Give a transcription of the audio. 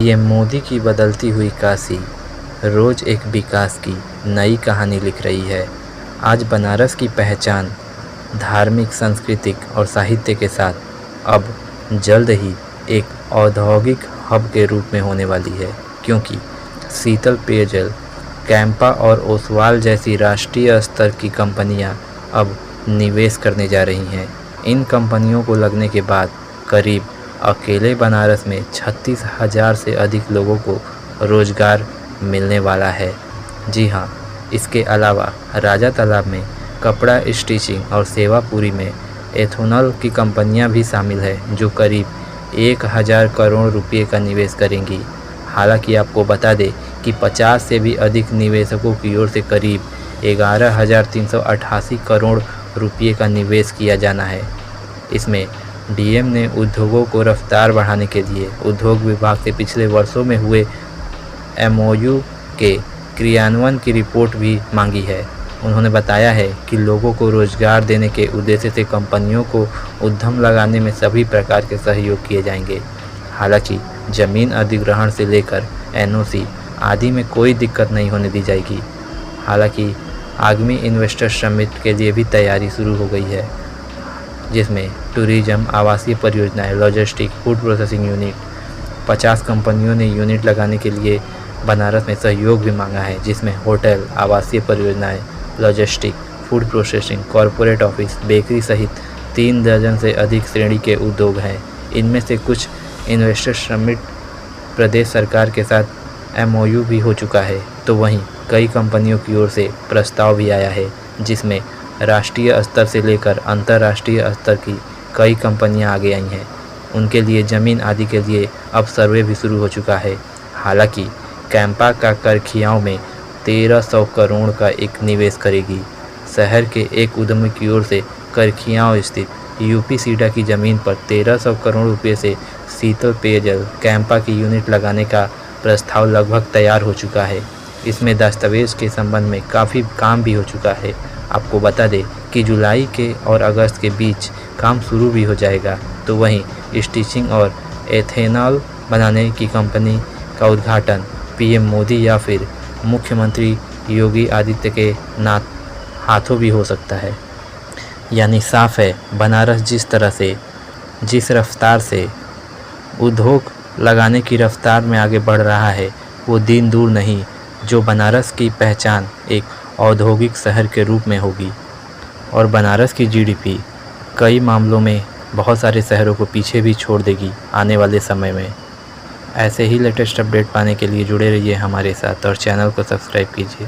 PM Modi की बदलती हुई काशी रोज़ एक विकास की नई कहानी लिख रही है। आज बनारस की पहचान धार्मिक, सांस्कृतिक और साहित्य के साथ अब जल्द ही एक औद्योगिक हब के रूप में होने वाली है, क्योंकि शीतल पेयजल, कैंपा और ओसवाल जैसी राष्ट्रीय स्तर की कंपनियां अब निवेश करने जा रही हैं। इन कंपनियों को लगने के बाद करीब अकेले बनारस में 36,000 से अधिक लोगों को रोज़गार मिलने वाला है। जी हाँ, इसके अलावा राजा तालाब में कपड़ा स्टिचिंग और सेवापुरी में एथेनॉल की कंपनियां भी शामिल हैं, जो करीब 1,000 करोड़ रुपए का निवेश करेंगी। हालांकि आपको बता दें कि 50 से भी अधिक निवेशकों की ओर से करीब 11,388 करोड़ रुपए का निवेश किया जाना है। इसमें डीएम ने उद्योगों को रफ्तार बढ़ाने के लिए उद्योग विभाग से पिछले वर्षों में हुए एमओयू के क्रियान्वयन की रिपोर्ट भी मांगी है। उन्होंने बताया है कि लोगों को रोजगार देने के उद्देश्य से कंपनियों को उद्यम लगाने में सभी प्रकार के सहयोग किए जाएंगे। हालांकि जमीन अधिग्रहण से लेकर एनओसी आदि में कोई दिक्कत नहीं होने दी जाएगी। हालांकि आगामी इन्वेस्टर समिट के लिए भी तैयारी शुरू हो गई है, जिसमें टूरिज्म, आवासीय परियोजनाएं, लॉजिस्टिक, फूड प्रोसेसिंग यूनिट, 50 कंपनियों ने यूनिट लगाने के लिए बनारस में सहयोग भी मांगा है, जिसमें होटल, आवासीय परियोजनाएं, logistic, food processing, corporate office, bakery सहित 3 दर्जन से अधिक श्रेणी के उद्योग हैं। इनमें से कुछ इन्वेस्टर समिट प्रदेश सरकार के साथ एमओयू भी हो चुका है, तो वहीं कई कंपनियों की ओर से प्रस्ताव भी आया है, जिसमें राष्ट्रीय स्तर से लेकर अंतर्राष्ट्रीय स्तर की कई कंपनियां आगे आई हैं। उनके लिए ज़मीन आदि के लिए अब सर्वे भी शुरू हो चुका है। हालांकि कैंपा का करखियाओं में 1,300 करोड़ का एक निवेश करेगी। शहर के एक उद्यमी की ओर से करखियाओं स्थित यूपी सीडा की ज़मीन पर 1,300 करोड़ रुपये से शीतल पेयजल कैंपा की यूनिट लगाने का प्रस्ताव लगभग तैयार हो चुका है। इसमें दस्तावेज के संबंध में काफ़ी काम भी हो चुका है। आपको बता दें कि जुलाई के और अगस्त के बीच काम शुरू भी हो जाएगा। तो वहीं स्टिचिंग और एथेनॉल बनाने की कंपनी का उद्घाटन पीएम मोदी या फिर मुख्यमंत्री योगी आदित्य के हाथों भी हो सकता है। यानी साफ है, बनारस जिस रफ्तार से उद्योग लगाने की रफ्तार में आगे बढ़ रहा है, वो दिन दूर नहीं जो बनारस की पहचान एक औद्योगिक शहर के रूप में होगी। और बनारस की जीडीपी कई मामलों में बहुत सारे शहरों को पीछे भी छोड़ देगी आने वाले समय में। ऐसे ही लेटेस्ट अपडेट पाने के लिए जुड़े रहिए हमारे साथ और चैनल को सब्सक्राइब कीजिए।